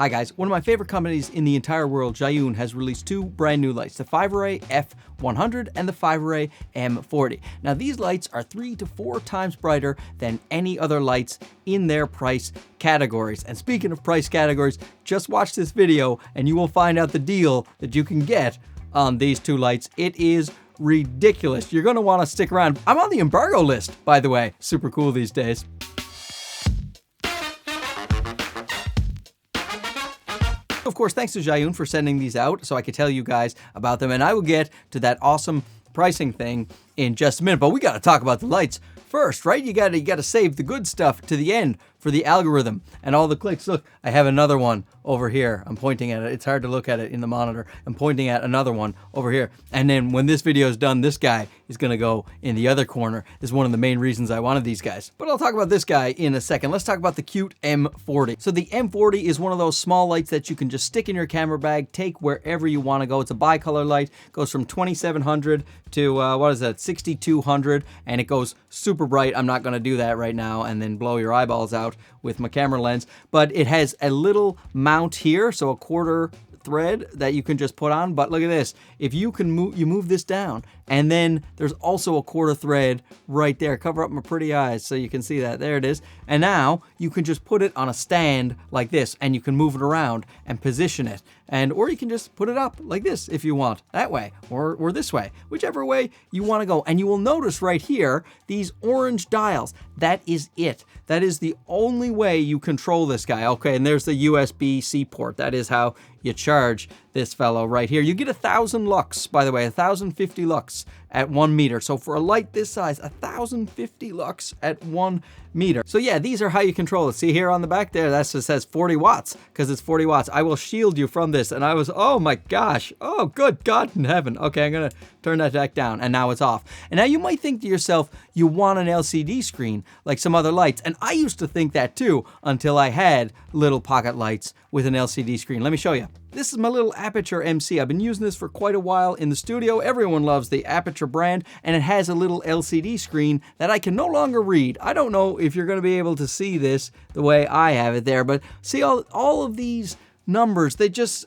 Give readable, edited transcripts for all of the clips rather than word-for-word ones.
Hi guys, one of my favorite companies in the entire world, Zhiyun, has released two brand new lights, the Fiveray F100 and the Fiveray M40. Now these lights are 3 to 4 times brighter than any other lights in their price categories. And speaking of price categories, just watch this video and you will find out the deal that you can get on these two lights. It is ridiculous. You're going to want to stick around. I'm on the embargo list, by the way. Super cool these days. Of course, thanks to Zhiyun for sending these out so I could tell you guys about them, and I will get to that awesome pricing thing in just a minute. But we got to talk about the lights first, right? You got to save the good stuff to the end for the algorithm and all the clicks. Look, I have another one over here. I'm pointing at it. It's hard to look at it in the monitor. I'm pointing at another one over here. And then when this video is done, this guy is going to go in the other corner. This is one of the main reasons I wanted these guys. But I'll talk about this guy in a second. Let's talk about the cute M40. So the M40 is one of those small lights that you can just stick in your camera bag, take wherever you want to go. It's a bicolor light. Goes from 2700 to, what is that, 6200, and it goes super bright. I'm not going to do that right now and then blow your eyeballs out with my camera lens, but it has a little mount here, so a quarter thread that you can just put on. But look at this, if you can move this down, and then there's also a quarter thread right there. Cover up my pretty eyes so you can see that. There it is. And now you can just put it on a stand like this, and you can move it around and position it. Or you can just put it up like this if you want, that way, or this way, whichever way you want to go. And you will notice right here, these orange dials, that is it. That is the only way you control this guy. Okay, and there's the USB-C port. That is how you charge this fellow right here. You get 1,000 lux, by the way, 1,050 lux at 1 meter. So for a light this size, 1,050 lux at 1 meter. So yeah, these are how you control it. See here on the back there, that just says 40 watts because it's 40 watts. I will shield you from this. And I was, oh my gosh, oh good God in heaven. Okay, I'm gonna turn that back down, and now it's off. And now you might think to yourself, you want an LCD screen like some other lights. And I used to think that too until I had little pocket lights with an LCD screen. Let me show you. This is my little Aperture MC. I've been using this for quite a while in the studio. Everyone loves the Aperture brand, and it has a little LCD screen that I can no longer read. I don't know if you're going to be able to see this the way I have it there, but see all of these numbers,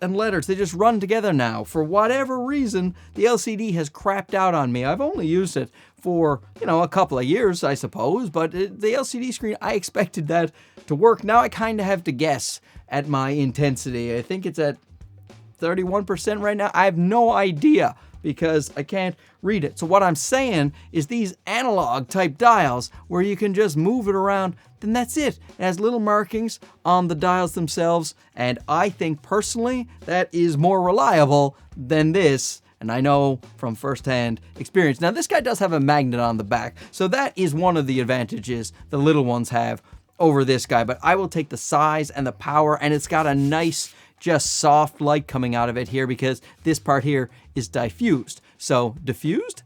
and letters, they just run together now. For whatever reason, the LCD has crapped out on me. I've only used it for, a couple of years, I suppose, but the LCD screen, I expected that to work. Now I kind of have to guess at my intensity. I think it's at 31% right now. I have no idea because I can't read it. So what I'm saying is these analog type dials where you can just move it around, then that's it. It has little markings on the dials themselves, and I think personally that is more reliable than this. And I know from firsthand experience. Now this guy does have a magnet on the back, so that is one of the advantages the little ones have over this guy. But I will take the size and the power, and it's got a nice, just soft light coming out of it here because this part here is diffused. So diffused?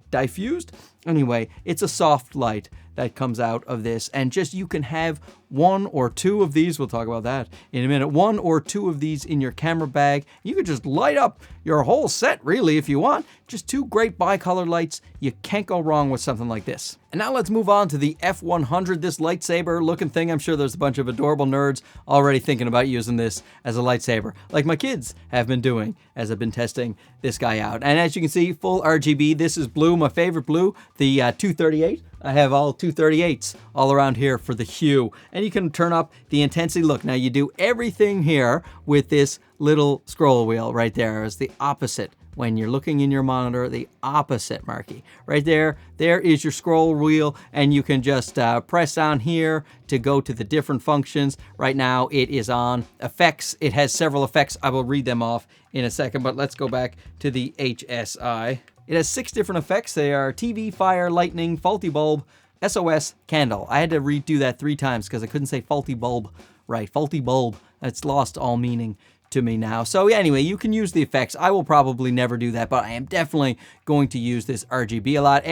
Anyway, it's a soft light that comes out of this, and just you can have 1 or 2 of these. We'll talk about that in a minute. 1 or 2 of these in your camera bag. You could just light up your whole set really if you want. Just 2 great bicolor lights. You can't go wrong with something like this. And now let's move on to the F100, this lightsaber looking thing. I'm sure there's a bunch of adorable nerds already thinking about using this as a lightsaber, like my kids have been doing as I've been testing this guy out. And as you can see, full RGB. This is blue, my favorite blue, the 238. I have all 238s all around here for the hue. And you can turn up the intensity. Look, now you do everything here with this little scroll wheel right there. It's the opposite. When you're looking in your monitor, the opposite, Marky. Right there is your scroll wheel, and you can just press down here to go to the different functions. Right now it is on effects. It has several effects. I will read them off in a second, but let's go back to the HSI. It has 6 different effects. They are TV, fire, lightning, faulty bulb, SOS, candle. I had to redo that 3 times because I couldn't say faulty bulb right. Faulty bulb. It's lost all meaning to me now. So anyway, you can use the effects. I will probably never do that, but I am definitely going to use this RGB a lot,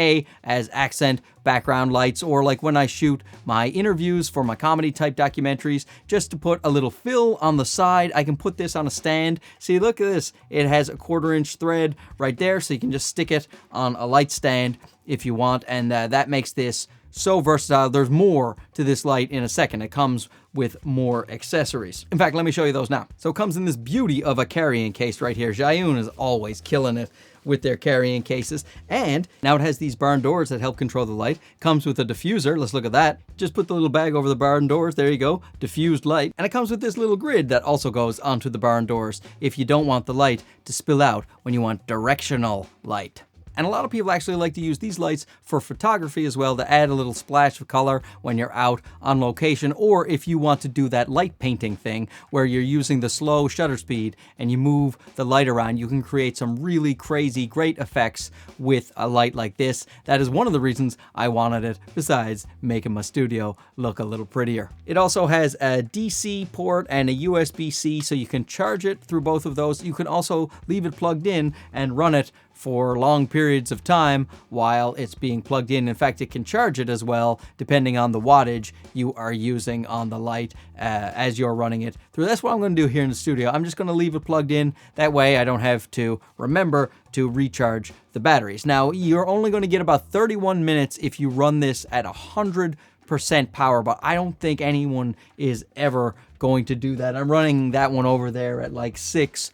as accent background lights, or like when I shoot my interviews for my comedy type documentaries, just to put a little fill on the side. I can put this on a stand. See, look at this. It has a 1/4 inch thread right there, so you can just stick it on a light stand if you want, and that makes this so versatile. There's more to this light in a second. It comes with more accessories. In fact, let me show you those now. So it comes in this beauty of a carrying case right here. Zhiyun is always killing it with their carrying cases. And now it has these barn doors that help control the light. Comes with a diffuser. Let's look at that. Just put the little bag over the barn doors. There you go. Diffused light. And it comes with this little grid that also goes onto the barn doors if you don't want the light to spill out when you want directional light. And a lot of people actually like to use these lights for photography as well, to add a little splash of color when you're out on location, or if you want to do that light painting thing where you're using the slow shutter speed and you move the light around. You can create some really crazy, great effects with a light like this. That is one of the reasons I wanted it, besides making my studio look a little prettier. It also has a DC port and a USB-C, so you can charge it through both of those. You can also leave it plugged in and run it for long periods of time while it's being plugged in. In fact, it can charge it as well, depending on the wattage you are using on the light as you're running it through. That's what I'm going to do here in the studio. I'm just going to leave it plugged in. That way I don't have to remember to recharge the batteries. Now, you're only going to get about 31 minutes if you run this at 100% power, but I don't think anyone is ever going to do that. I'm running that one over there at like 6%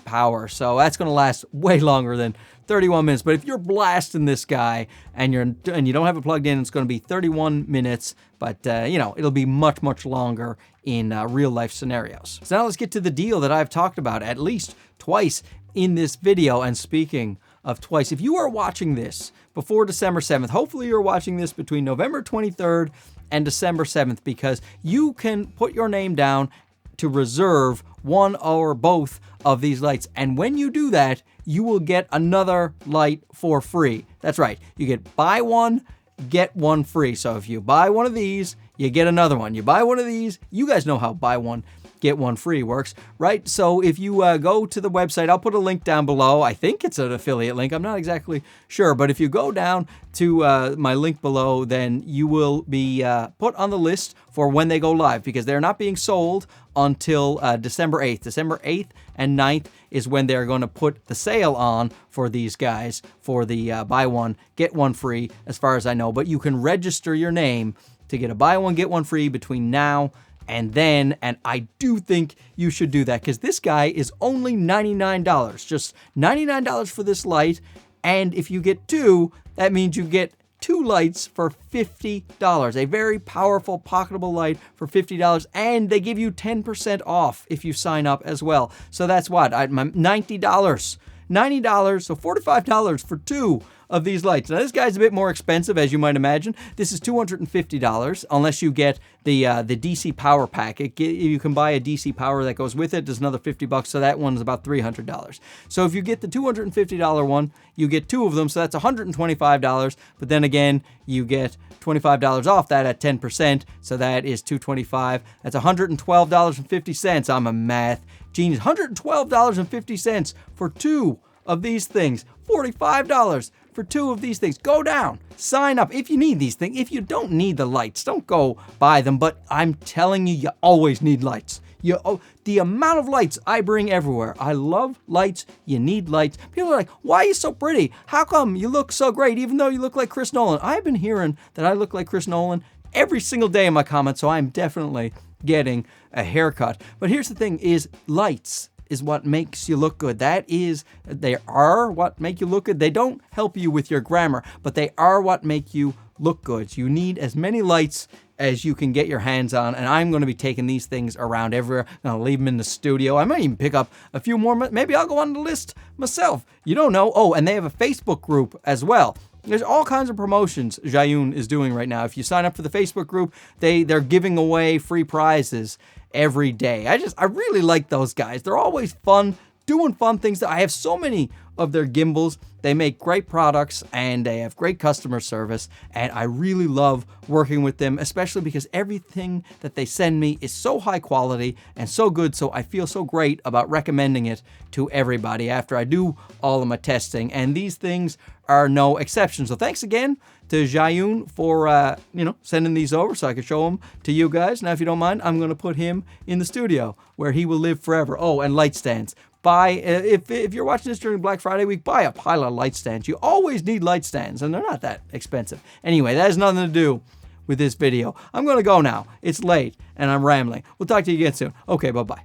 power, so that's going to last way longer than 31 minutes. But if you're blasting this guy and you don't have it plugged in, it's going to be 31 minutes, but you know, it'll be much longer in real life scenarios. So now let's get to the deal that I've talked about at least twice in this video. And speaking of twice, if you are watching this before December 7th, hopefully you're watching this between November 23rd and December 7th, because you can put your name down to reserve one or both of these lights. And when you do that, you will get another light for free. That's right. You get buy one, get one free. So if you buy one of these, you get another one. You buy one of these, you guys know how buy one, get one free works, right? So if you go to the website, I'll put a link down below. I think it's an affiliate link. I'm not exactly sure, but if you go down to my link below, then you will be put on the list for when they go live, because they're not being sold until December 8th. December 8th and 9th is when they're going to put the sale on for these guys for the buy one, get one free, as far as I know. But you can register your name to get a buy one, get one free between now and then, and I do think you should do that, because this guy is only $99, just $99 for this light. And if you get two, that means you get two lights for $50, a very powerful pocketable light for $50, and they give you 10% off if you sign up as well. So that's what, $90, so $45 for two of these lights. Now this guy's a bit more expensive, as you might imagine. This is $250 unless you get the DC power pack. You can buy a DC power that goes with it. There's another $50, so that one's about $300. So if you get the $250 one, you get two of them, so that's $125. But then again, you get $25 off that at 10%, so that is $225. That's $112.50. I'm a math genius. $112.50 for two of these things. $45 for two of these things. Go down, sign up if you need these things. If you don't need the lights, don't go buy them. But I'm telling you, you always need lights. The amount of lights I bring everywhere. I love lights. You need lights. People are like, why are you so pretty? How come you look so great even though you look like Chris Nolan? I've been hearing that I look like Chris Nolan every single day in my comments, so I'm definitely getting a haircut. But here's the thing, is lights is what makes you look good. They are what make you look good. They don't help you with your grammar, but they are what make you look good. You need as many lights as you can get your hands on, and I'm going to be taking these things around everywhere. I'm going to leave them in the studio. I might even pick up a few more. Maybe I'll go on the list myself. You don't know. Oh, and they have a Facebook group as well. There's all kinds of promotions Zhiyun is doing right now. If you sign up for the Facebook group, they're giving away free prizes every day. I really like those guys. They're always fun, doing fun things. I have so many of their gimbals. They make great products and they have great customer service, and I really love working with them, especially because everything that they send me is so high quality and so good, so I feel so great about recommending it to everybody after I do all of my testing, and these things are no exception. So thanks again to Zhiyun for sending these over so I could show them to you guys. Now if you don't mind, I'm going to put him in the studio where he will live forever. Oh, and light stands. buy, if you're watching this during Black Friday week, buy a pile of light stands. You always need light stands, and they're not that expensive. Anyway, that has nothing to do with this video. I'm going to go now. It's late, and I'm rambling. We'll talk to you again soon. Okay, bye-bye.